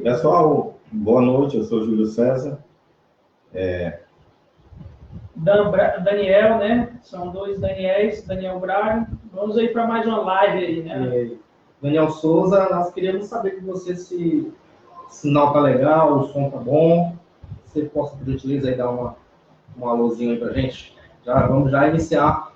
Pessoal, boa noite, eu sou Júlio César. Daniel, né? São dois Daniéis, Daniel Braga. Vamos aí para mais uma live aí, né? Daniel Souza, nós queríamos saber de você se o sinal tá legal, o som tá bom. Você possa, por gentileza, aí dar um alôzinho aí pra gente. Vamos iniciar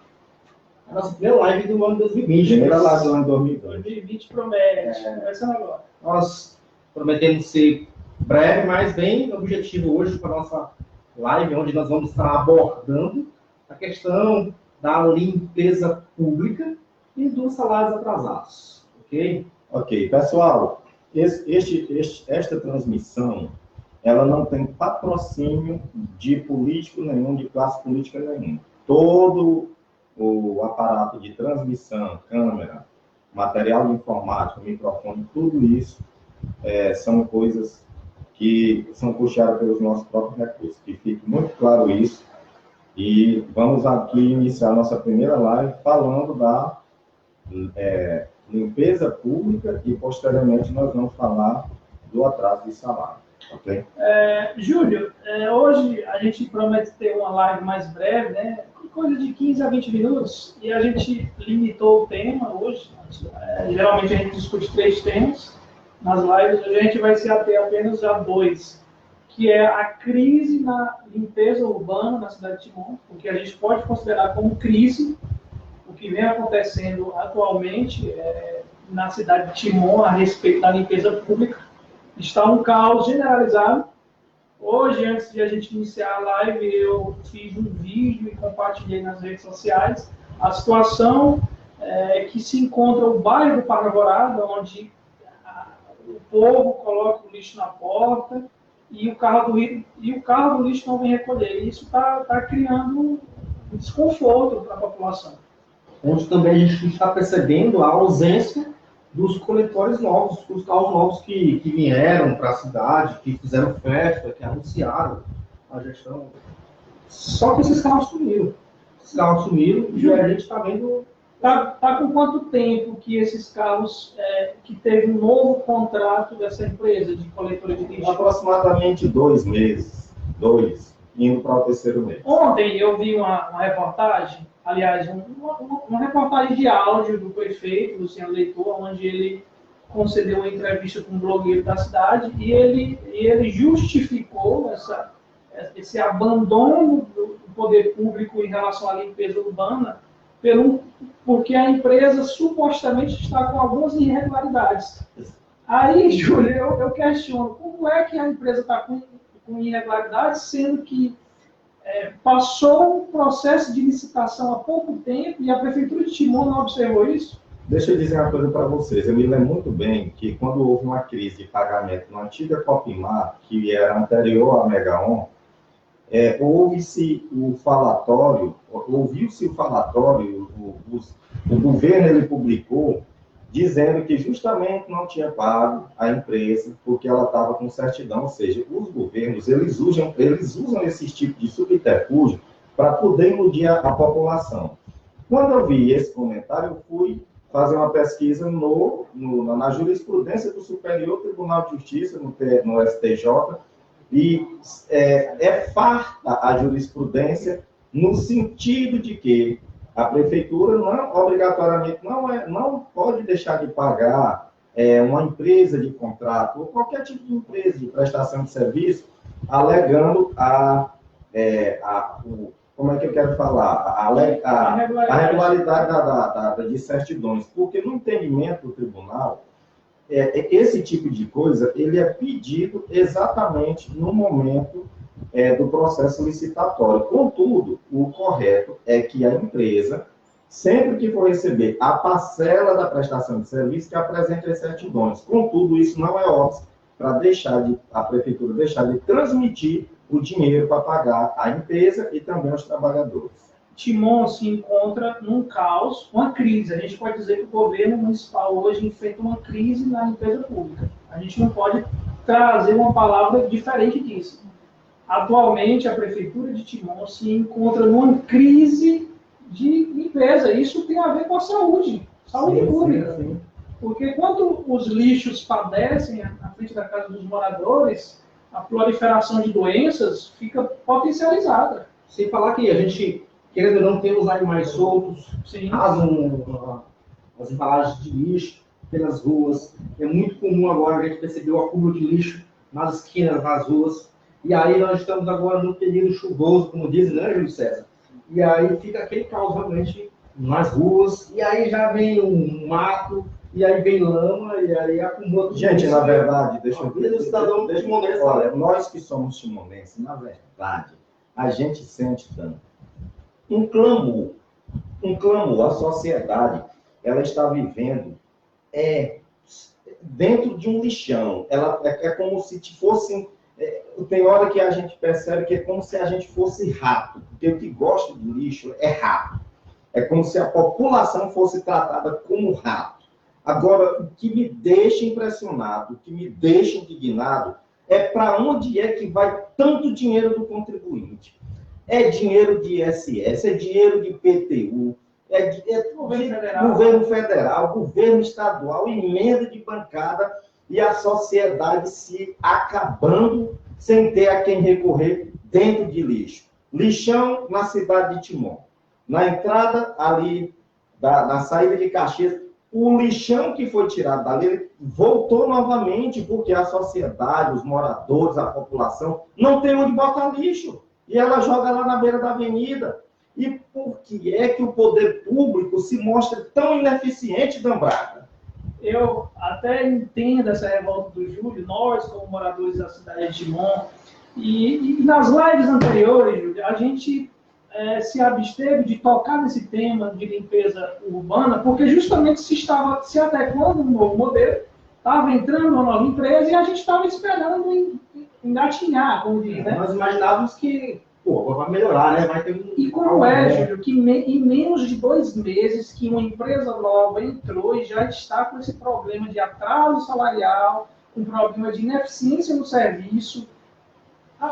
a nossa primeira live do ano 2020. Primeira live do ano 2020. 2020 promete. Começando agora. Nós prometemos ser breve, mas bem objetivo hoje para a nossa live, onde nós vamos estar abordando a questão da limpeza pública e dos salários atrasados. Ok? Ok, pessoal, esta transmissão, ela não tem patrocínio de político nenhum, de classe política nenhuma. Todo o aparato de transmissão, câmera, material de informática, microfone, tudo isso são coisas que são puxadas pelos nossos próprios recursos. Que fique muito claro isso. E vamos aqui iniciar nossa primeira live falando da limpeza pública e, posteriormente, nós vamos falar do atraso de salário. Ok? Júlio, hoje a gente promete ter uma live mais breve, né? Coisa de 15 a 20 minutos, e a gente limitou o tema hoje. Geralmente a gente discute 3 temas nas lives, hoje a gente vai se ater apenas a 2, que é a crise na limpeza urbana na cidade de Timon, porque a gente pode considerar como crise o que vem acontecendo atualmente na cidade de Timon a respeito da limpeza pública. Está um caos generalizado. Hoje, antes de a gente iniciar a live, eu fiz um vídeo e compartilhei nas redes sociais a situação que se encontra o bairro do Paraguarada, onde o povo coloca o lixo na porta e o carro do lixo não vem recolher. Isso está criando um desconforto para a população. Onde também a gente está percebendo a ausência dos coletores novos, os carros novos que vieram para a cidade, que fizeram festa, que anunciaram a gestão. Só que esses carros sumiram. E a gente está vendo... Tá com quanto tempo que esses carros, que teve um novo contrato dessa empresa de coletora de lixo? Aproximadamente 2 meses. 2, indo para o 3º mês. Ontem eu vi uma reportagem, aliás, uma reportagem de áudio do prefeito, Luciano Leitor, onde ele concedeu uma entrevista com um blogueiro da cidade e ele justificou esse abandono do poder público em relação à limpeza urbana porque a empresa supostamente está com algumas irregularidades. Aí, Júlio, eu questiono, como é que a empresa está com irregularidades, sendo que passou um processo de licitação há pouco tempo e a Prefeitura de Timon não observou isso? Deixa eu dizer uma coisa para vocês. Eu me lembro muito bem que quando houve uma crise de pagamento na antiga Copimar, que era anterior à Megaon, ouviu-se o falatório, o governo ele publicou, dizendo que justamente não tinha pago a empresa porque ela estava com certidão, ou seja, os governos eles usam esse tipo de subterfúgio para poder iludir a população. Quando eu vi esse comentário, eu fui fazer uma pesquisa na jurisprudência do Superior Tribunal de Justiça, no STJ, e farta a jurisprudência no sentido de que a prefeitura não, obrigatoriamente, não pode deixar de pagar uma empresa de contrato, ou qualquer tipo de empresa de prestação de serviço, alegando como é que eu quero falar? A regularidade de certidões. Porque no entendimento do tribunal, esse tipo de coisa, ele é pedido exatamente no momento do processo licitatório. Contudo, o correto é que a empresa, sempre que for receber a parcela da prestação de serviço, que apresente as certidões. Contudo, isso não é óbvio para a prefeitura deixar de transmitir o dinheiro para pagar a empresa e também os trabalhadores. Timon se encontra num caos, uma crise. A gente pode dizer que o governo municipal hoje enfrenta uma crise na limpeza pública. A gente não pode trazer uma palavra diferente disso. Atualmente, a Prefeitura de Timon se encontra numa crise de limpeza. Isso tem a ver com a saúde pública. Sim. Porque quando os lixos padecem na frente da casa dos moradores, a proliferação de doenças fica potencializada. Sem falar que a gente, querendo ou não, tem os animais soltos, Sim. rasam as embalagens de lixo pelas ruas. É muito comum agora a gente perceber o acúmulo de lixo nas esquinas, nas ruas. E aí nós estamos agora no período chuvoso, como dizem, né, Júlio César? E aí fica aquele caos realmente nas ruas, e aí já vem um mato, e aí vem lama, e aí acumula tudo. Gente, na verdade, deixa eu ver. Cidadão timonense. Olha, nós que somos timonenses, na verdade, a gente sente tanto um clamor, a sociedade, ela está vivendo dentro de um lixão. Ela é como se fosse, tem hora que a gente percebe que é como se a gente fosse rato, porque o que gosta do lixo é rato. É como se a população fosse tratada como rato. Agora, o que me deixa impressionado, o que me deixa indignado, é para onde é que vai tanto dinheiro do contribuinte. É dinheiro de ISS, é dinheiro de IPTU, governo federal, governo estadual, emenda de bancada, e a sociedade se acabando sem ter a quem recorrer dentro de lixo. Lixão na cidade de Timon. Na entrada ali, na saída de Caxias, o lixão que foi tirado dali voltou novamente, porque a sociedade, os moradores, a população, não tem onde botar lixo. E ela joga lá na beira da avenida. E por que é que o poder público se mostra tão ineficiente, Dambraga? Eu até entendo essa revolta do Júlio, nós, como moradores da cidade de Timon, e nas lives anteriores, Júlio, a gente se absteve de tocar nesse tema de limpeza urbana, porque justamente se estava se adequando um novo modelo, estava entrando uma nova empresa e a gente estava esperando engatinhar, como diz, né? Nós imaginávamos que, vai melhorar, né? Vai ter um... E como Júlio, que em menos de 2 meses que uma empresa nova entrou e já está com esse problema de atraso salarial, um problema de ineficiência no serviço.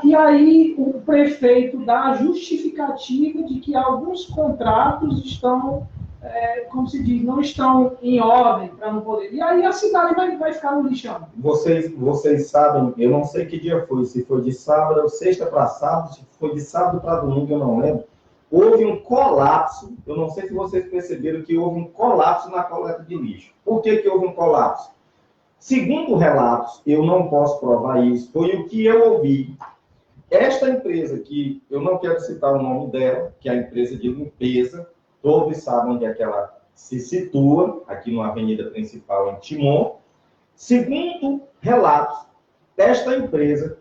E aí o prefeito dá a justificativa de que alguns contratos estão, como se diz, não estão em ordem para não poder. E aí a cidade vai ficar no lixão. Vocês sabem, eu não sei que dia foi, se foi de sábado ou sexta para sábado, se foi de sábado para domingo, eu não lembro. Houve um colapso, eu não sei se vocês perceberam que houve um colapso na coleta de lixo. Por que houve um colapso? Segundo relatos, eu não posso provar isso, foi o que eu ouvi. Esta empresa, que eu não quero citar o nome dela, que é a empresa de limpeza, todos sabem onde é que ela se situa, aqui na avenida principal em Timon. Segundo relatos desta empresa,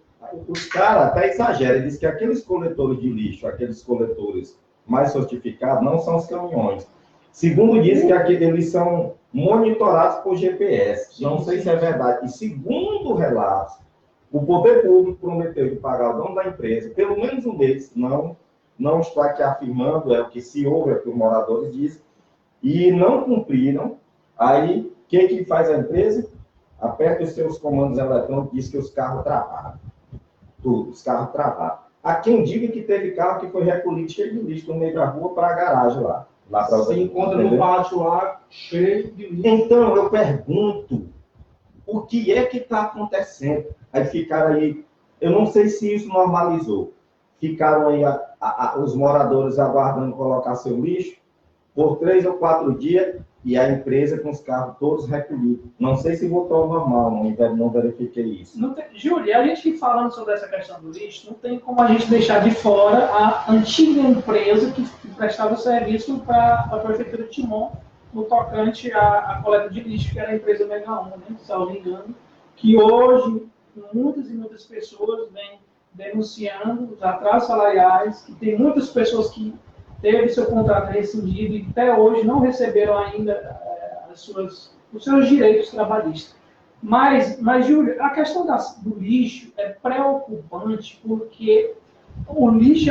os caras até exageram, diz que aqueles coletores de lixo, aqueles coletores mais sofisticados, não são os caminhões. Segundo diz que eles são monitorados por GPS. Não sei se é verdade. E segundo relatos, o poder público prometeu de pagar o dono da empresa pelo menos um mês, não estou aqui afirmando, é o que se ouve, é o que os moradores dizem, e não cumpriram. Aí, quem que faz a empresa? Aperta os seus comandos eletrônicos, diz que os carros travaram. Tudo, os carros travaram. Há quem diga que teve carro que foi recolhido cheio de lixo no meio da rua para a garagem lá. Você encontra no pátio lá cheio de lixo. Então, eu pergunto, o que é que está acontecendo? Aí ficaram aí, eu não sei se isso normalizou, ficaram aí os moradores aguardando colocar seu lixo por 3 ou 4 dias e a empresa com os carros todos recolhidos. Não sei se voltou ao normal, não verifiquei isso. Júlio, a gente falando sobre essa questão do lixo, não tem como a gente deixar de fora a antiga empresa que prestava serviço para a prefeitura de Timon, no tocante à coleta de lixo, que era a empresa Mega 1, né, se eu não me engano, que hoje muitas e muitas pessoas vêm denunciando os atrasos salariais, que tem muitas pessoas que teve seu contrato rescindido e até hoje não receberam ainda os seus direitos trabalhistas. Mas Júlio, a questão do lixo é preocupante porque o lixo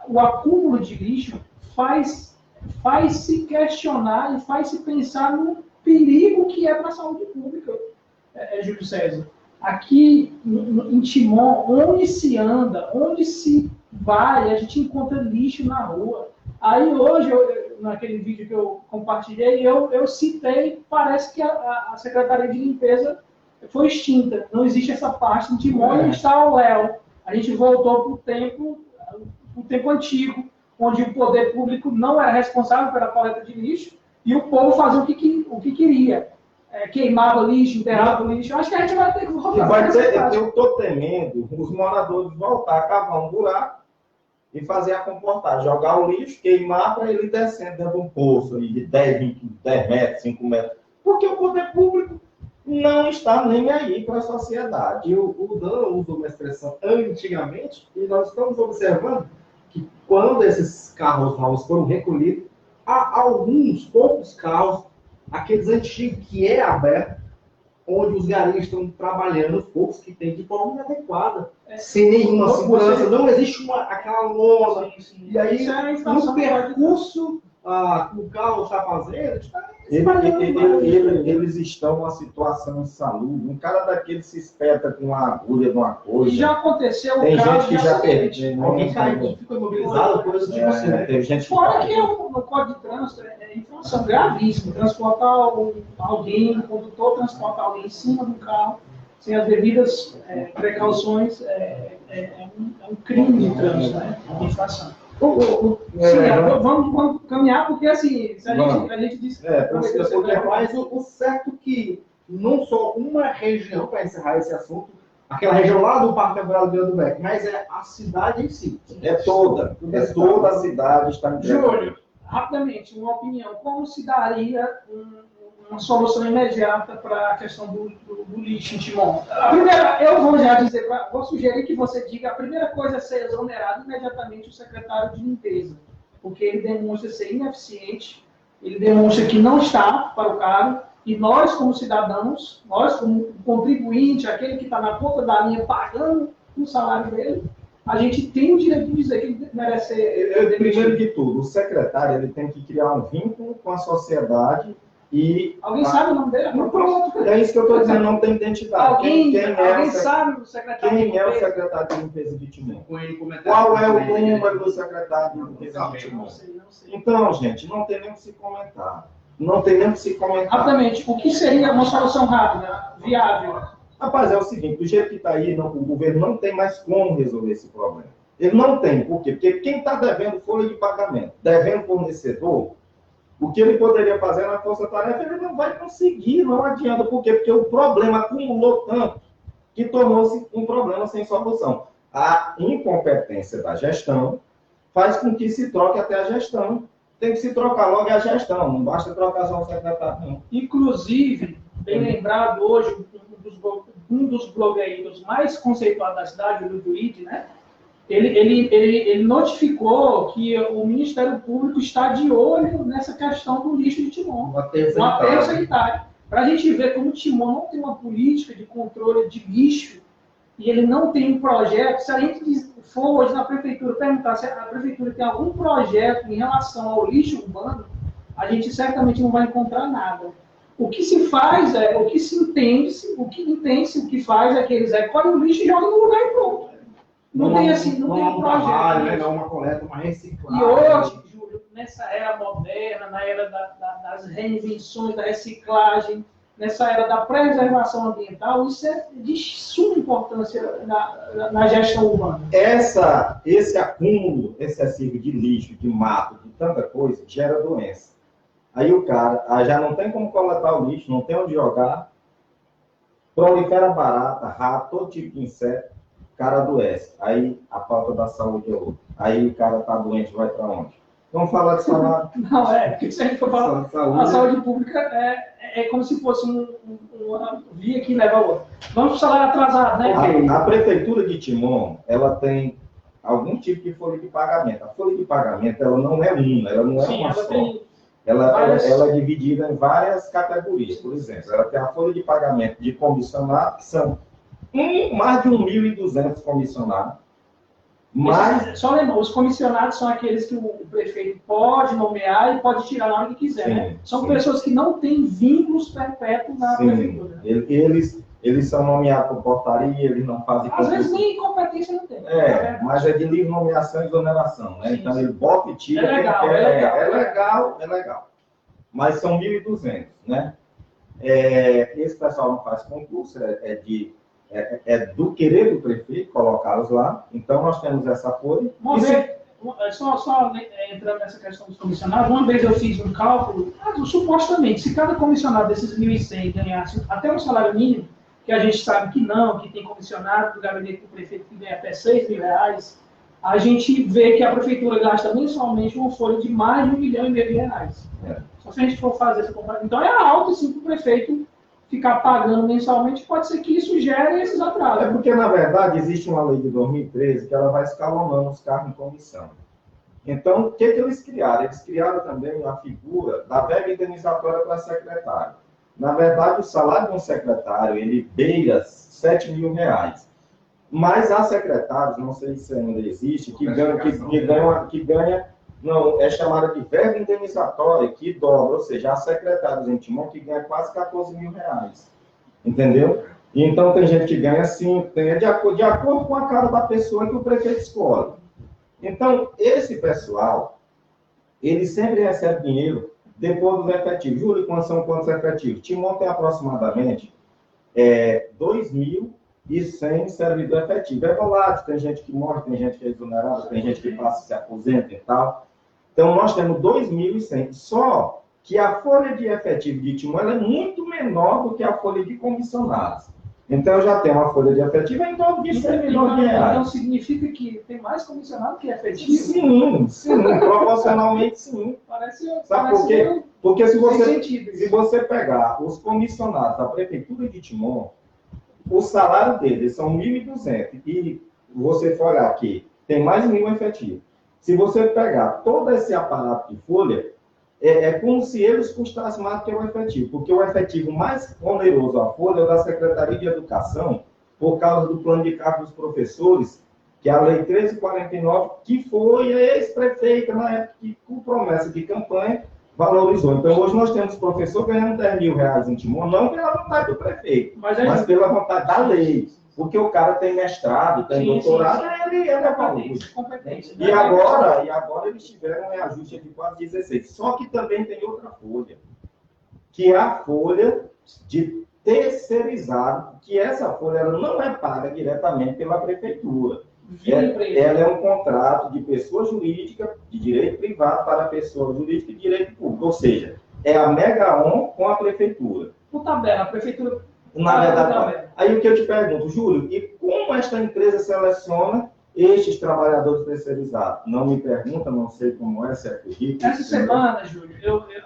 o acúmulo de lixo faz se questionar e faz se pensar no perigo que é para a saúde pública, Júlio César. Aqui em Timon, onde se anda, onde se vai, a gente encontra lixo na rua. Aí hoje, naquele vídeo que eu compartilhei, eu citei, parece que a Secretaria de Limpeza foi extinta. Não existe essa parte de onde está o Léo. A gente voltou para o tempo antigo, onde o poder público não era responsável pela coleta de lixo e o povo fazia o que queria. Queimava lixo, enterrava lixo. Eu acho que a gente vai ter que voltar. Eu estou temendo os moradores voltar a cavar um buraco e fazer a comportagem, jogar o lixo, queimar para ele descendo dentro de um poço de 10, 20, 10 metros, 5 metros. Porque o poder público não está nem aí para a sociedade. E o Dan usou uma expressão antigamente, e nós estamos observando que quando esses carros novos foram recolhidos, há alguns poucos carros, aqueles antigos que é aberto, onde os garis estão trabalhando, os poucos que tem de forma inadequada, sem nenhuma segurança, não existe aquela lona. E aí, no percurso que o carro está fazendo, eles estão numa situação insalubre. Um cara daquele se espeta com uma agulha de uma coisa. E já aconteceu tem gente que já perdeu. Alguém caiu, ficou imobilizado, coisa de você. Tem gente fora que no Código de Trânsito é infração gravíssima. Transportar alguém, o condutor transportar alguém em cima do carro, sem as devidas precauções, é um crime de trânsito, né? Infração. Vamos caminhar, porque assim, a gente disse... Mas o certo que não só uma região, para encerrar esse assunto, aquela região lá do Parque Temporal do Beck, mas é a cidade em si. Toda a cidade está em Júlio, rapidamente, uma opinião. Como se daria uma solução imediata para a questão do lixo em Timon? A primeira, eu vou já dizer, vou sugerir que você diga, a primeira coisa é ser exonerado imediatamente o secretário de limpeza, porque ele demonstra ser ineficiente, ele demonstra que não está para o cargo, e nós, como cidadãos, nós, como contribuinte, aquele que está na ponta da linha pagando o salário dele, a gente tem o direito de dizer que ele merece ser... Primeiro de tudo, o secretário ele tem que criar um vínculo com a sociedade. Alguém sabe o nome dele? Pronto, é isso que eu estou dizendo, não tem identidade. Alguém sabe o secretário Quem é o secretário de limpeza de Timon? Qual é o número do secretário de limpeza de Timon? Não sei. Então, gente, não tem nem o que se comentar. Não tem nem o que se comentar. Rapidamente, o que seria uma solução rápida, viável? Rapaz, é o seguinte, do jeito que está aí, o governo não tem mais como resolver esse problema. Ele não tem, por quê? Porque quem está devendo folha de pagamento, devendo fornecedor, o que ele poderia fazer na força-tarefa, ele não vai conseguir, não adianta. Por quê? Porque o problema acumulou tanto que tornou-se um problema sem solução. A incompetência da gestão faz com que se troque até a gestão. Tem que se trocar logo a gestão, não basta trocar só o secretário, não. Inclusive, bem lembrado hoje, um dos blogueiros mais conceituados da cidade, o Luiz, né? Ele notificou que o Ministério Público está de olho nessa questão do lixo de Timon. Um aterro sanitário. Para a gente ver como o Timon não tem uma política de controle de lixo e ele não tem um projeto. Se a gente for hoje na prefeitura perguntar se a prefeitura tem algum projeto em relação ao lixo urbano, a gente certamente não vai encontrar nada. O que se faz o que se entende, o que faz é que eles recolhem o lixo e jogam no lugar e pronto. Não tem um projeto. Não uma coleta, uma reciclagem. E hoje, Júlio, nessa era moderna, na era das reinvenções, da reciclagem, nessa era da preservação ambiental, isso é de suma importância na gestão urbana. Esse acúmulo excessivo de lixo, de mato, de tanta coisa, gera doença. Aí o cara já não tem como coletar o lixo, não tem onde jogar, prolifera barata, rato, todo tipo de inseto, o cara adoece. Aí a falta da saúde é outra. Aí o cara está doente, vai para onde? Vamos falar de salário? Não, porque se a gente for falar, a saúde pública é como se fosse uma via que leva a outra. Vamos para o salário atrasado, né? A prefeitura de Timon, ela tem algum tipo de folha de pagamento. A folha de pagamento, ela não é uma, ela não é uma só. Ela é dividida em várias categorias. Por exemplo, ela tem a folha de pagamento de comissionado, que são mais de 1.200 comissionados. Mas... Só lembrar, os comissionados são aqueles que o prefeito pode nomear e pode tirar na hora que quiser, né? São pessoas que não têm vínculos perpétuos na prefeitura. Eles são nomeados por portaria, eles não fazem Às vezes nem competência não tem. mas é de livre nomeação e exoneração, né? Sim, Então sim. ele bota e tira É legal, quem quer. é legal. É legal. Mas são 1.200, né? Esse pessoal não faz concurso, é do querer do prefeito colocá-los lá. Então nós temos essa folha. Só entrando nessa questão dos comissionados, uma vez eu fiz um cálculo, supostamente, se cada comissionado desses 1.100 ganhasse até um salário mínimo, que a gente sabe que não, que tem comissionado do gabinete do prefeito que ganha até R$6.000, a gente vê que a prefeitura gasta mensalmente uma folha de mais de R$1,5 milhão. Só se a gente for fazer essa comparação. Então é alto, sim, para o prefeito ficar pagando mensalmente, pode ser que isso gere esses atrasos. É porque, na verdade, existe uma lei de 2013 que ela vai escalonando os cargos em comissão. Então, o que eles criaram? Eles criaram também a figura da verba indenizatória para secretário. Na verdade, o salário de um secretário, ele beira R$7.000. Mas há secretários, não sei se ainda existe, que ganha, não, é chamada de verba indenizatória, que dobra, ou seja, há secretários em Timon que ganha quase R$14.000. Entendeu? E então tem gente que ganha 5, de acordo com a cara da pessoa que o prefeito escolhe. Então, esse pessoal, ele sempre recebe dinheiro depois dos efetivos. Júlio, quantos efetivos? Timon tem aproximadamente 2.100 servidores efetivos. É volátil, tem gente que morre, tem gente que é exonerada, tem gente que passa, se aposenta e tal. Então, nós temos 2.100. Só que a folha de efetivo de Timon é muito menor do que a folha de comissionados. Então, eu já tenho uma folha de efetivo em torno de R$100 milhões. Então, significa que tem mais comissionado que efetivo? Sim, proporcionalmente sim. Sabe por quê? Porque se você pegar os comissionados da Prefeitura de Timon, o salário deles são 1.200 e você for olhar aqui, tem mais de 1.000 efetivos. Se você pegar todo esse aparato de folha, é como se eles custassem mais do que o efetivo, porque o efetivo mais oneroso à folha é o da Secretaria de Educação, por causa do plano de cargos dos professores, que é a Lei 1349, que foi a ex-prefeita, na época, que, com promessa de campanha, valorizou. Então, hoje nós temos professor ganhando R$10.000 em Timon, não pela vontade do prefeito, mas pela vontade da lei. Porque o cara tem mestrado, tem doutorado, ele é competente. E agora eles tiveram um reajuste de quase 16. Só que também tem outra folha, que é a folha de terceirizado, que essa folha ela não é paga diretamente pela prefeitura. Ela é um contrato de pessoa jurídica, de direito privado para pessoa jurídica e direito público. Ou seja, é a Megaon com a prefeitura. Por tabela, a prefeitura... Na verdade, aí o que eu te pergunto, Júlio, e como esta empresa seleciona estes trabalhadores terceirizados? Não me pergunta, não sei como é, se é currículo. Essa semana, Júlio,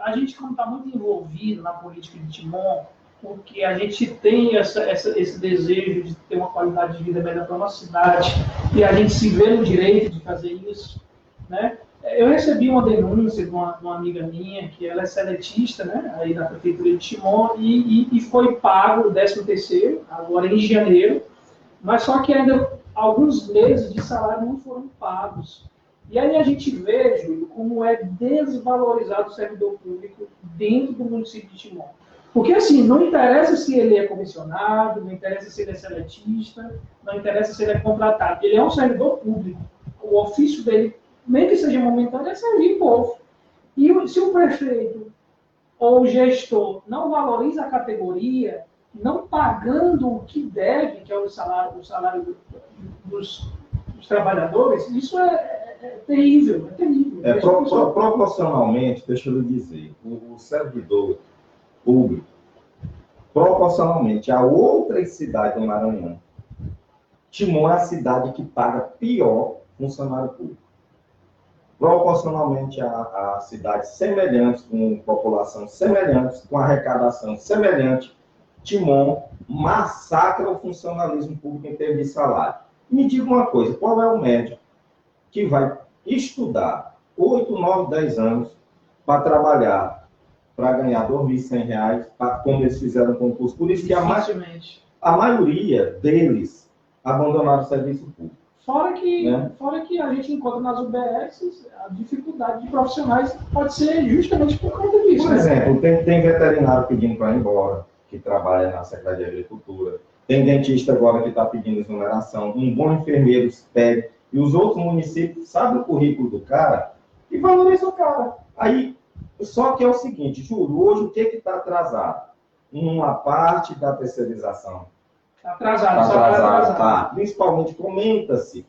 a gente, como está muito envolvido na política de Timon, porque a gente tem esse desejo de ter uma qualidade de vida melhor para a nossa cidade, e a gente se vê no direito de fazer isso, né? Eu recebi uma denúncia de uma amiga minha, que ela é seletista, né, aí da Prefeitura de Timon, e foi pago o 13º, agora em janeiro, mas só que ainda alguns meses de salário não foram pagos. E aí a gente vê, Júlio, como é desvalorizado o servidor público dentro do município de Timon. Porque, assim, não interessa se ele é comissionado, não interessa se ele é seletista, não interessa se ele é contratado. Ele é um servidor público. O ofício dele, nem que seja momentâneo, é servir o povo. E se o prefeito ou o gestor não valoriza a categoria, não pagando o que deve, que é o salário dos trabalhadores, isso é terrível, é terrível. Proporcionalmente, deixa eu lhe dizer, o servidor público, proporcionalmente a outras cidades do Maranhão, Timon é a cidade que paga pior funcionário público. Proporcionalmente a cidades semelhantes, com população semelhante, com arrecadação semelhante, Timon massacra o funcionalismo público em termos de salário. Me diga uma coisa, qual é o médico que vai estudar 8, 9, 10 anos para trabalhar, para ganhar R$2.100, como eles fizeram concurso? Por isso que a maioria deles abandonaram o serviço público. Fora que a gente encontra nas UBS, a dificuldade de profissionais pode ser justamente por conta disso. Por exemplo, tem veterinário pedindo para ir embora, que trabalha na Secretaria de Agricultura. Tem dentista agora que está pedindo exoneração, um bom enfermeiro pede, e os outros municípios sabem o currículo do cara e valorizam o cara. Aí, só que é o seguinte, Júlio, hoje o que está atrasado? Uma parte da terceirização. Atrasado. Tá. Principalmente comenta-se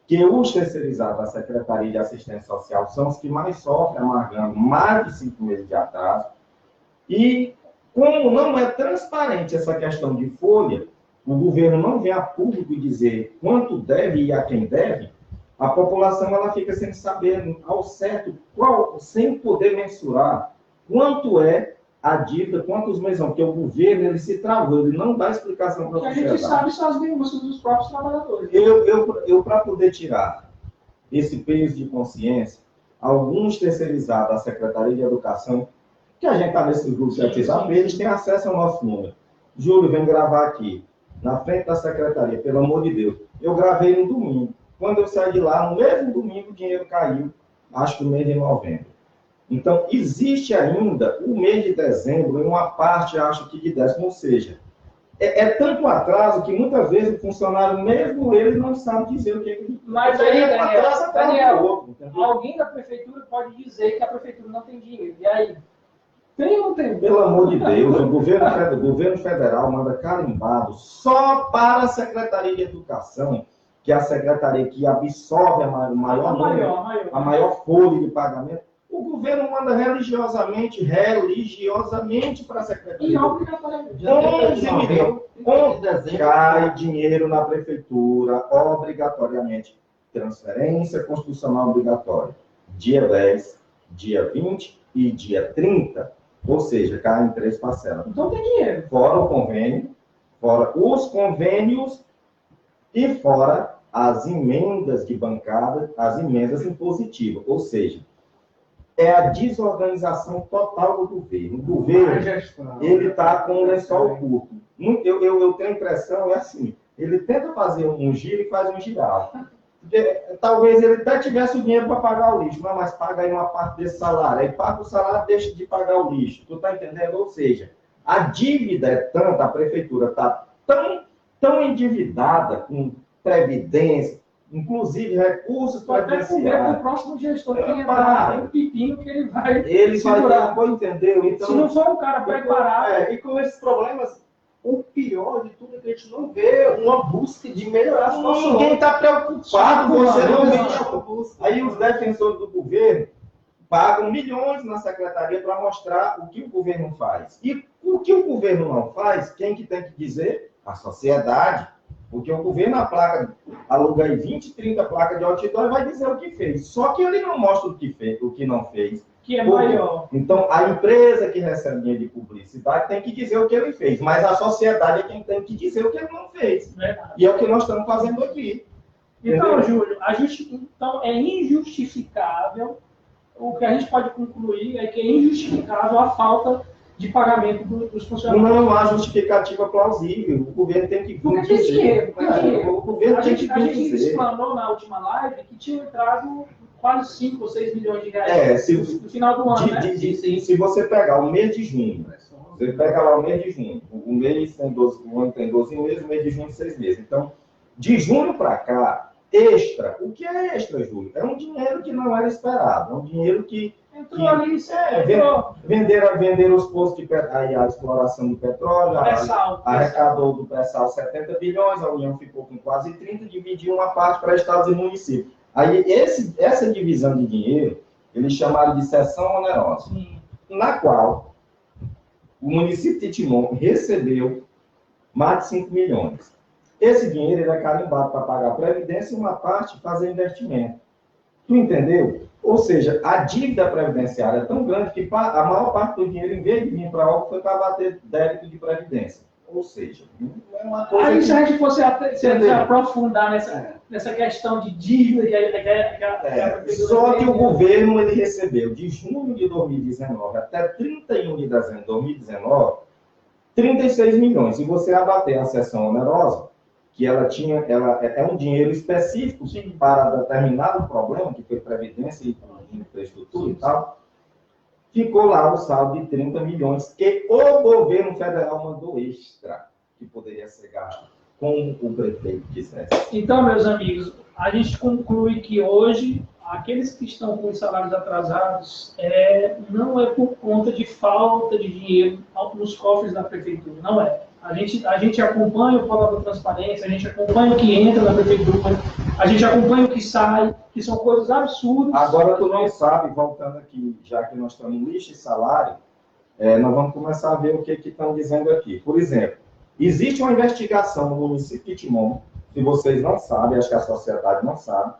que os terceirizados da Secretaria de Assistência Social são os que mais sofrem, amargando mais de 5 meses de atraso. E como não é transparente essa questão de folha, o governo não vem a público dizer quanto deve e a quem deve, a população ela fica sem saber ao certo, sem poder mensurar quanto é a dívida, quantos meses não, porque o governo ele se travou, ele não dá explicação para a sociedade. A gente sabe são as denúncias dos próprios trabalhadores. Eu para poder tirar esse peso de consciência, alguns terceirizados da Secretaria de Educação, que a gente está nesse grupo de WhatsApp, eles têm acesso ao nosso número. Júlio, vem gravar aqui, na frente da Secretaria, pelo amor de Deus. Eu gravei no domingo. Quando eu saí de lá, no mesmo domingo, o dinheiro caiu, acho que no mês de novembro. Então, existe ainda o mês de dezembro, em uma parte, acho que de décimo, ou seja, é tanto atraso que muitas vezes o funcionário, mesmo ele, não sabe dizer o que ele... Mas aí, Daniel, outro, alguém da prefeitura pode dizer que a prefeitura não tem dinheiro. E aí? Tem ou não tem? Pelo amor de Deus, o governo federal manda carimbado só para a Secretaria de Educação, que é a secretaria que absorve a maior folha de pagamento. O governo manda religiosamente para a Secretaria. E obrigatoriamente. 11 milhões. Cai dinheiro na prefeitura, obrigatoriamente. Transferência constitucional obrigatória. Dia 10, dia 20 e dia 30. Ou seja, cai em 3 parcelas. Então tem dinheiro. Fora o convênio, fora os convênios e fora as emendas de bancada, as emendas impositivas. Ou seja, é a desorganização total do governo. O governo, ele está com um lençol curto. Eu tenho a impressão, é assim, ele tenta fazer um giro e faz um giral. Talvez ele até tivesse o dinheiro para pagar o lixo, mas paga aí uma parte desse salário. Aí paga o salário e deixa de pagar o lixo. Tu está entendendo? Ou seja, a dívida é tanta, a prefeitura está tão endividada com previdência, inclusive recursos previdenciários. O próximo gestor tem um pepino que ele vai segurar. Entendeu? Então, se não for um cara preparado... E com esses problemas, o pior de tudo é que a gente não vê uma busca de melhorar a situação. Ninguém está preocupado, você não vê. Aí os defensores do governo pagam milhões na secretaria para mostrar o que o governo faz. E o que o governo não faz, quem que tem que dizer? A sociedade. Porque o governo aluga aí 20, 30 placas de outdoor e vai dizer o que fez. Só que ele não mostra o que fez, o que não fez. Que é maior. Então, a empresa que recebe dinheiro de publicidade tem que dizer o que ele fez, mas a sociedade é quem tem que dizer o que ele não fez. Verdade. E é o que nós estamos fazendo aqui. Então, Júlio, então é injustificável, o que a gente pode concluir é que é injustificável a falta de pagamento dos funcionários. Não há justificativa plausível. O governo tem que vir porque tem dinheiro. O governo tem que vir dizer. A gente dizer. explanou na última live que tinha entrado quase 5 ou 6 milhões de reais no final do ano, né? Se você pegar o mês de junho, você pega lá o mês de junho, o mês tem 12, o ano tem 12 meses, o mês de junho 6 meses. Então, de junho para cá, extra. O que é extra, Júlio? É um dinheiro que não era esperado, é um dinheiro que entrou ali, venderam os postos de petróleo, a exploração do petróleo, arrecadou do pré-sal 70 bilhões, a União ficou com quase 30, dividiu uma parte para estados e municípios. Aí, essa divisão de dinheiro, eles chamaram de cessão onerosa, na qual o município de Timon recebeu mais de 5 milhões. Esse dinheiro ele é carimbado para pagar a previdência e uma parte fazer investimento. Tu entendeu? Ou seja, a dívida previdenciária é tão grande que a maior parte do dinheiro, em vez de vir para algo, foi para bater débito de previdência. Ou seja, não é uma coisa... Aí, se a gente fosse aprofundar nessa questão de dívida... Só que o governo ele recebeu, de junho de 2019 até 31 de dezembro de 2019, 36 milhões. Se você abater a seção onerosa, que ela é um dinheiro específico para determinado problema, que foi previdência e infraestrutura e tal, ficou lá o saldo de 30 milhões que o governo federal mandou extra, que poderia ser gasto com o prefeito quisesse. Então, meus amigos, a gente conclui que hoje, aqueles que estão com os salários atrasados, não é por conta de falta de dinheiro nos cofres da prefeitura, não é. A gente acompanha o portal da transparência, a gente acompanha o que entra na prefeitura, a gente acompanha o que sai, que são coisas absurdas. Agora, tu não sabe, voltando aqui, já que nós estamos em lista e salário, nós vamos começar a ver o que estão dizendo aqui. Por exemplo, existe uma investigação no município de Timon, se vocês não sabem, acho que a sociedade não sabe,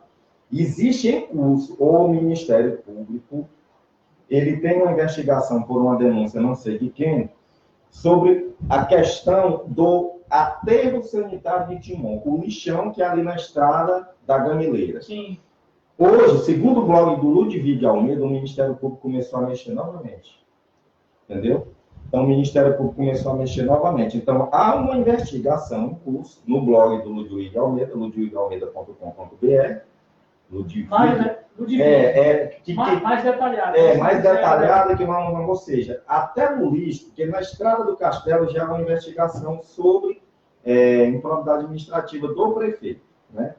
existe em curso o Ministério Público, ele tem uma investigação por uma denúncia, não sei de quem, sobre a questão do aterro sanitário de Timon, o lixão que é ali na estrada da Gamileira. Sim. Hoje, segundo o blog do Ludwig Almeida, o Ministério Público começou a mexer novamente. Entendeu? Então, o Ministério Público começou a mexer novamente. Então, há uma investigação em curso no blog do Ludwig Almeida, ludwigalmeida.com.br. Mais detalhado. Mais detalhada que ou seja, até no lixo, porque na Estrada do Castelo já há uma investigação sobre improbidade administrativa do prefeito. Né?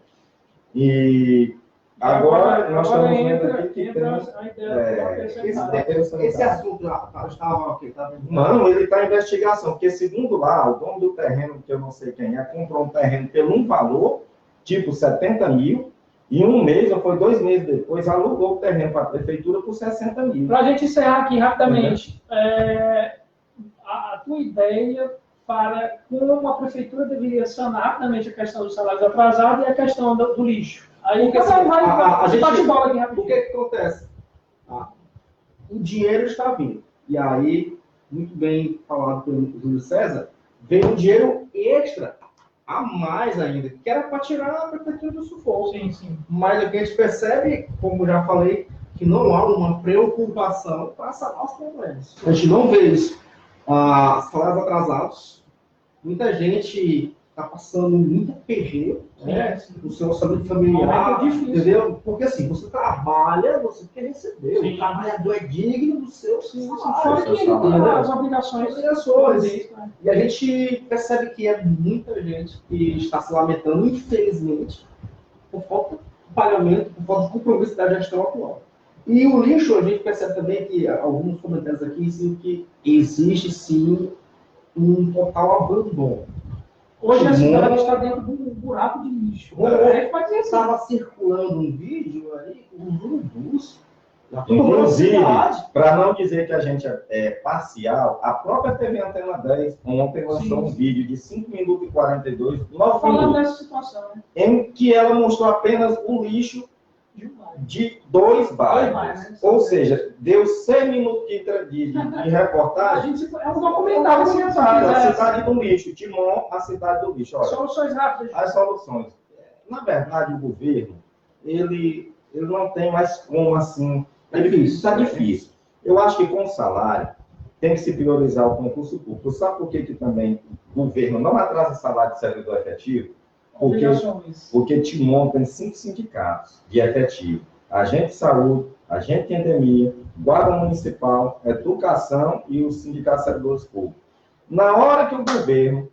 E agora nós estamos vendo aqui que temos... Esse assunto estava aqui, tá? Não, ele está em investigação, porque segundo lá, o dono do terreno, que eu não sei quem é, comprou um terreno pelo um valor, tipo 70 mil, e um mês, ou foi 2 meses depois, alugou o terreno para a prefeitura por 60 mil. Para a gente encerrar aqui rapidamente, a tua ideia para como a prefeitura deveria sanar rapidamente a questão dos salários atrasados e a questão do lixo. Aí porque assim, a gente bate bola aqui rapidinho. O que acontece? O dinheiro está vindo. E aí, muito bem falado pelo Júlio César, vem um dinheiro extra, a mais ainda, que era para tirar a prefeitura do sufoco. Sim, sim. Mas o que a gente percebe, como já falei, que não há uma preocupação para sanar os problemas. A gente não vê isso. Salários atrasados, muita gente está passando muito aperreio no seu orçamento familiar, entendeu? Porque assim, você trabalha, você quer receber. Sim. O trabalhador é digno do seu salário. As obrigações. E a gente percebe que é muita gente que está se lamentando, infelizmente, por falta de pagamento, por falta de compromisso da gestão atual. E o lixo, a gente percebe também que alguns comentários aqui dizem que existe sim um total abandono. Hoje a cidade está dentro de um buraco de lixo. Estava circulando um vídeo aí com os urubus. Inclusive, para não dizer que a gente é parcial, a própria TV Antena 10 ontem lançou um vídeo de 5 minutos e 42, 9 falando minutos, dessa situação, né? em que ela mostrou apenas o lixo de 2 bairros. Ou seja, deu 100 minutos de reportagem. É um documentário assim, a cidade do lixo, Timon, a cidade do lixo. Olha, soluções rápidas. As soluções. Na verdade, o governo, ele não tem mais como assim. Está difícil. Eu acho que com o salário tem que se priorizar o concurso público. Sabe por que também o governo não atrasa salário de servidor efetivo? Porque Timon tem 5 sindicatos de efetivo. Agente de saúde, agente de endemia, guarda municipal, educação e o sindicato de servidores públicos. Na hora que o governo,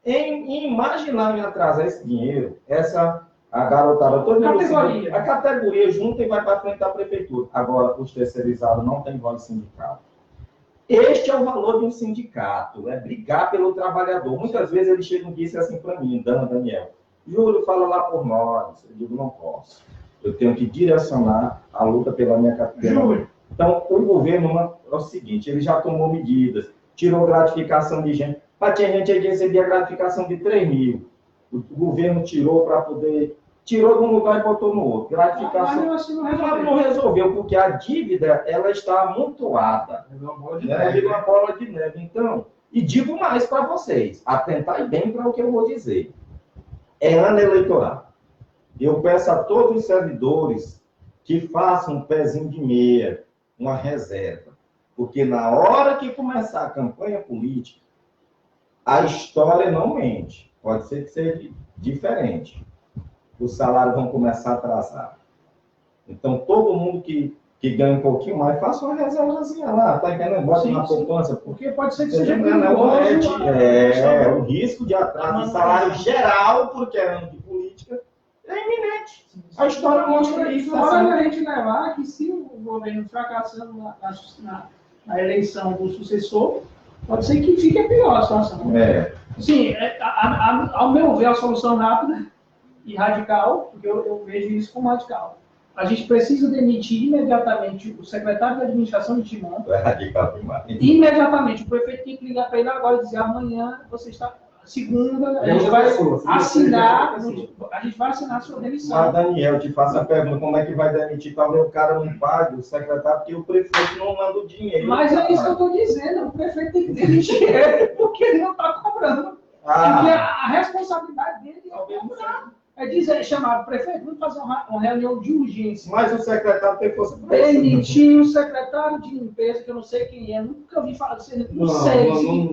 em imaginar em atrasar esse dinheiro, a garotada, a categoria junta e vai para frente da prefeitura. Agora, os terceirizados não têm voz sindical. Este é o valor de um sindicato, é brigar pelo trabalhador. Muitas vezes eles chegam e dizem assim para mim, Daniel, Júlio, fala lá por nós. Eu digo, não posso. Eu tenho que direcionar a luta pela minha categoria. Então, o governo é o seguinte, ele já tomou medidas, tirou gratificação de gente. Mas tinha gente aí que recebia gratificação de 3 mil. O governo tirou para poder... Tirou de um lugar e botou no outro. Gratificação. Mas não resolveu, porque a dívida ela está amontoada. É uma bola de neve. Então, e digo mais para vocês, atentai bem para o que eu vou dizer. É ano eleitoral. Eu peço a todos os servidores que façam um pezinho de meia, uma reserva. Porque na hora que começar a campanha política, a história não mente. Pode ser que seja diferente. Os salários vão começar a atrasar. Então, todo mundo que que ganha um pouquinho mais, faça uma reservazinha lá, tá entendendo? Bota na poupança, porque pode ser que seja seja perigoso. perigoso. O risco de atraso de salário geral, porque é ano de política, é iminente. A história mostra isso. Fora a gente levar que se o governo fracassando na eleição do sucessor, pode ser que fique pior a situação. Sim, ao meu ver, a solução rápida e radical, porque eu vejo isso como radical. A gente precisa demitir imediatamente o secretário de administração de Timon. É radical demais. Imediatamente. O prefeito tem que ligar para ele agora e dizer: amanhã você está. Segunda, a gente vai assinar a sua demissão. Mas, Daniel, te faço a pergunta: como é que vai demitir? Talvez o cara não pague o secretário, porque o prefeito não manda o dinheiro. Mas é isso que eu estou dizendo: o prefeito tem que demitir ele, porque ele não está cobrando. Porque a responsabilidade dele é cobrar. É dizer, chamar o prefeito, vamos fazer uma reunião de urgência. Mas o secretário tem força para isso. Demitir o secretário de limpeza, que eu não sei quem é, nunca ouvi falar dele, não sei.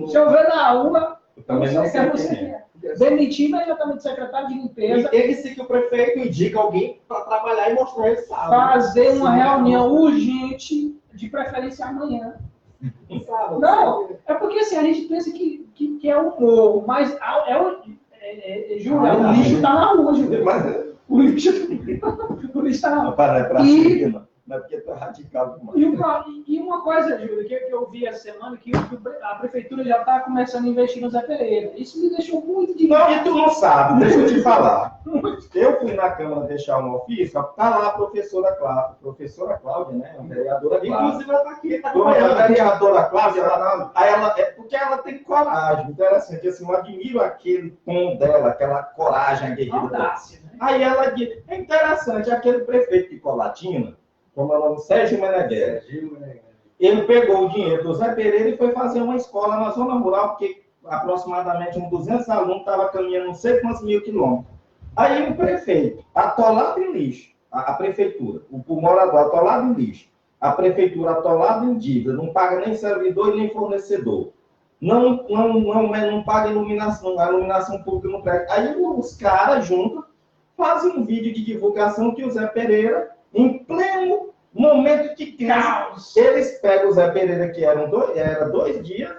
Se eu ver na rua, também não sei quem é. Demitir imediatamente o secretário de limpeza. E tem que ser que o prefeito indica alguém para trabalhar e mostrar esse sábado. Fazer uma reunião urgente, de preferência amanhã. Não, é porque assim, a gente pensa que é humor, mas Júlio, o lixo está na rua, Júlio. O lixo está na rua. Não é porque tu é radical demais. E uma coisa, Júlio, que eu vi essa semana, que a prefeitura já está começando a investir no Zé Pereira. Isso me deixou muito Não, e tu não sabe, deixa eu te falar. Eu fui na Câmara deixar um ofício, tá lá a professora Cláudia, né? A vereadora Cláudia. Inclusive, ela está aqui, a vereadora Cláudia, porque ela tem coragem. Interessante, assim, eu admiro aquele tom dela, aquela coragem aguerrida. Aí ela diz, é interessante, aquele prefeito de Colatina, como é o nome, Sérgio Meneghel. Ele pegou o dinheiro do Zé Pereira e foi fazer uma escola na zona rural, porque aproximadamente uns 200 alunos estavam caminhando não sei quantos mil quilômetros. Aí o prefeito, atolado em lixo, a prefeitura, o morador atolado em lixo, a prefeitura atolada em dívida, não paga nem servidor e nem fornecedor, não paga iluminação, a iluminação pública não presta. Aí os caras juntos fazem um vídeo de divulgação que o Zé Pereira, em pleno momento de caos, eles pegam o Zé Pereira, que era 2 dias,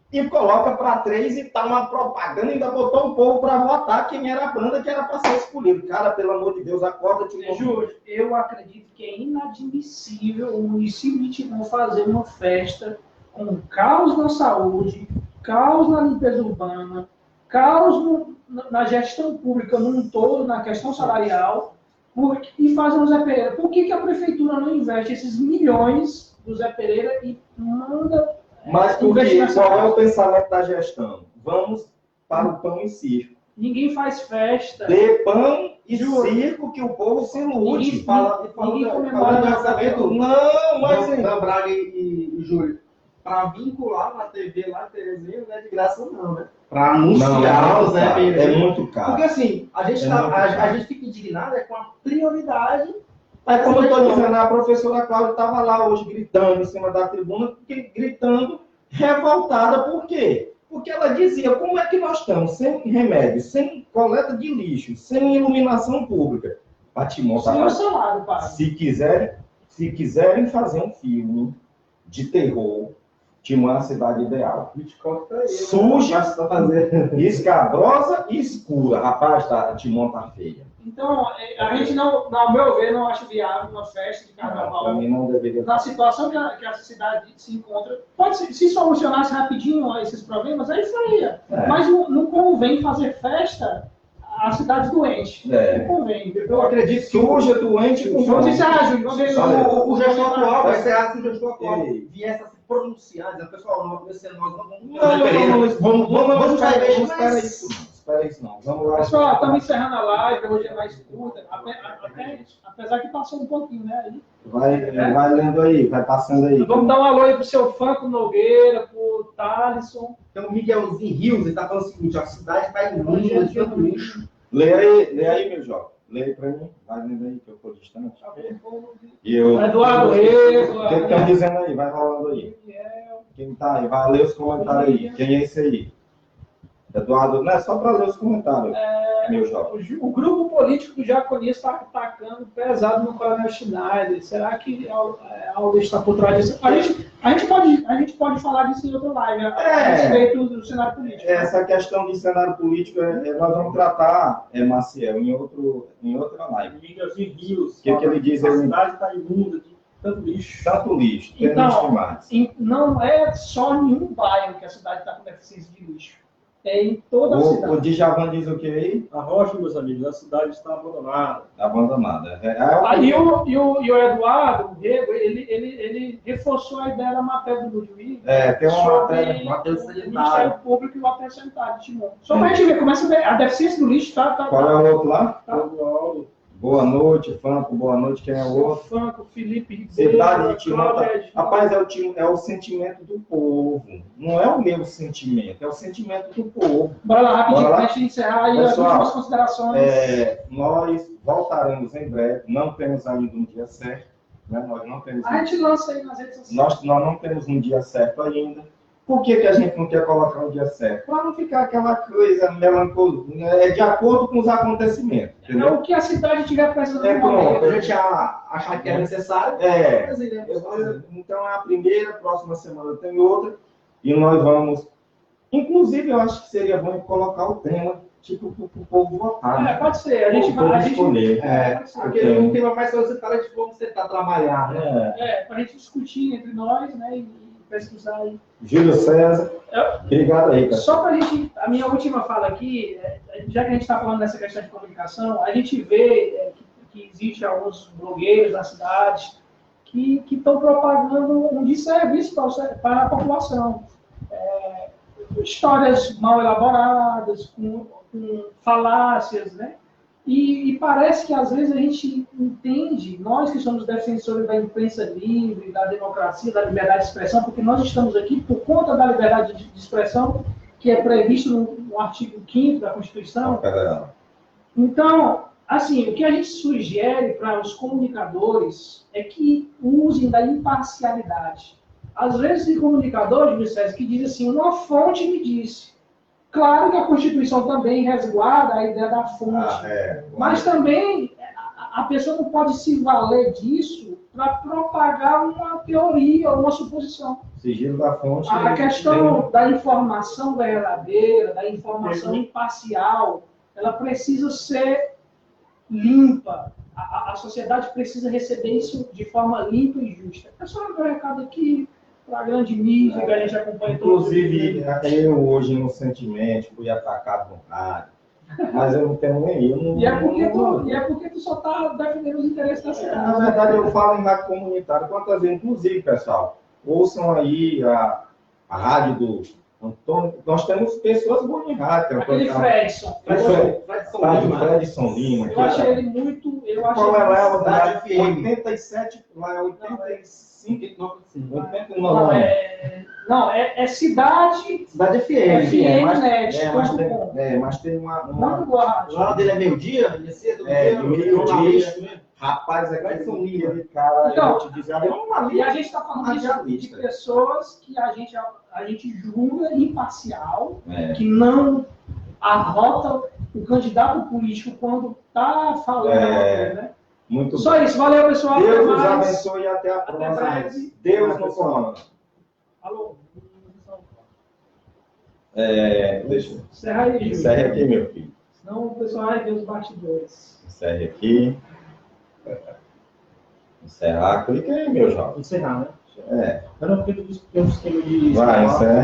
e coloca para 3 e tá uma propaganda, ainda botou o povo para votar quem era a banda que era para ser escolhido. Cara, pelo amor de Deus, acorda, Júlio, eu acredito que é inadmissível o município de Timon fazer uma festa com caos na saúde, caos na limpeza urbana, caos na gestão pública num todo, na questão salarial, e fazer o Zé Pereira. Por que a prefeitura não investe esses milhões do Zé Pereira e manda... Mas qual é o pensamento da gestão? Vamos para o pão e circo. Ninguém faz festa. Dê pão e circo que o povo se ilude. Ninguém comemora o lançamento. Não, mas... Da Braga e Júlio. Para vincular na TV lá, Terezinha, não é de graça não, né? Para anunciar o Zé Pereira. É muito caro. Porque assim, a gente fica indignado com a prioridade. É como eu estou dizendo, a professora Cláudia estava lá hoje gritando em cima da tribuna, gritando revoltada. Por quê? Porque ela dizia, como é que nós estamos sem remédio, sem coleta de lixo, sem iluminação pública? Se quiserem fazer um filme de terror, Timon é a cidade ideal. Suja, escabrosa e escura. Rapaz, Timon tá feia. Então, a gente não, ao meu ver, não acha viável uma festa de carnaval. Não deveria. Na situação que a cidade se encontra, pode se solucionasse rapidinho esses problemas, aí faria. Mas não convém fazer festa a cidade doente. Não convém. Eu acredito que suja, doente, com vamos encerrar, Júlio. O gestor atual vai ser se o gestor atual viesse a se pronunciar, dizer, pessoal, nós não vamos espera isso não. Vamos lá. Pessoal, estamos encerrando a live, hoje é mais curta, apesar que passou um pouquinho, né? Aí. Vai lendo aí, vai passando aí. Vamos dar um alô aí pro seu Franco Nogueira, pro Thalisson. Então, o Miguelzinho Rios, ele está falando o seguinte, a cidade está imunda de tanto lixo. Lê aí, meu jovem. Lê aí para mim. Vai lendo aí, que eu estou distante. Eduardo O que estão dizendo aí? Vai rolando aí. Quem tá aí? Vai ler os comentários aí. Quem é esse aí? Eduardo, não é só para ler os comentários. meu jovem. O grupo político do Jaconias está atacando pesado no Coronel Schneider. Será que algo está por trás disso? A gente pode falar disso em outra live, a respeito do cenário político. Essa questão de cenário político, nós vamos tratar, Maciel, em outra live. Minas e rios. O que ele diz? A cidade está imunda de tanto lixo. Tanto lixo. Então, não é só em um bairro que a cidade está com deficiência de lixo. É em toda a cidade. O Djavan diz o que aí? A Rocha, meus amigos, a cidade está abandonada. Abandonada. Aí o Eduardo, o Rego, ele reforçou a ideia da matéria do Ludwig. Tem uma matéria. O Ministério Público e o aterro sanitário de Timon. Só para a gente ver, começa a ver, a deficiência do lixo está... Qual é o outro lá? Paulo. Boa noite, Franco. Boa noite. Quem é o outro? Franco, Felipe Ribeiro. Cidade de Timon. Cláudia... Rapaz, é o sentimento do povo. Não é o meu sentimento, é o sentimento do povo. Bora lá, rapidinho, para a gente encerrar aí as últimas considerações. Nós voltaremos em breve. Não temos ainda um dia certo. Né? Nós não temos A gente lança aí nas redes sociais. Nós não temos um dia certo ainda. Por que a gente não quer colocar um dia certo? Para não ficar aquela coisa melancólica, de acordo com os acontecimentos. Entendeu? É o que a cidade tiver precisando no pronto. momento. A gente achar que é necessário. Então é a primeira, próxima semana eu tenho outra, e nós vamos. Inclusive, eu acho que seria bom colocar o tema, tipo, para o povo votar. Né? Pode ser, a gente vai escolher. Porque um tema mais solicitado é de como você está trabalhando. Né? Para a gente discutir entre nós, né? E pesquisar aí. Júlio César, obrigado aí, cara. Só para a gente, a minha última fala aqui, já que a gente está falando dessa questão de comunicação, a gente vê que existe alguns blogueiros na cidade que estão propagando um desserviço para a população. Histórias mal elaboradas, com falácias, né? E parece que às vezes a gente entende, nós que somos defensores da imprensa livre, da democracia, da liberdade de expressão, porque nós estamos aqui por conta da liberdade de expressão, que é previsto no artigo 5º da Constituição. Então, assim, o que a gente sugere para os comunicadores é que usem da imparcialidade. Às vezes tem comunicadores, Vicente, que dizem assim, uma fonte me disse. Claro que a Constituição também resguarda a ideia da fonte, mas também a pessoa não pode se valer disso para propagar uma teoria ou uma suposição. Sigilo da fonte. A questão da informação verdadeira, da informação imparcial, ela precisa ser limpa. A sociedade precisa receber isso de forma limpa e justa. É só um recado aqui para a grande mídia que a gente acompanha. Inclusive, eu hoje no Sentimento fui atacado no rádio, mas eu não tenho nem eu. E é porque tu só está defendendo os interesses da cidade. Na verdade, eu falo em rádio comunitária. Quantas vezes, inclusive, pessoal, ouçam aí a rádio do Antônio. Nós temos pessoas boas em rádio. Aquele Fredson. Fredson Lima. Eu achei ele muito... Qual é lá? 87, lá é 85. 89. Não, é Cidade FM. Mas tem uma... Muito boa rádio. Lá dele é meio-dia? Meio-dia. Rapaz, aquele cara, então, eu vou te dizer, e a gente está falando de pessoas que a gente julga imparcial, que não arrota o candidato político quando está falando né? Muito só bem. Isso, valeu, pessoal. Deus nos abençoe e até a próxima. Deus nos comanda. Alô? Deixa eu... Encerra aí, Encerre aqui, meu filho. Senão o pessoal vai ver os bastidores. Encerre aqui. Encerrar. Clica aí, meu jovem. Encerrar, né? Eu não acredito que tem um sistema de... Vai, encerra.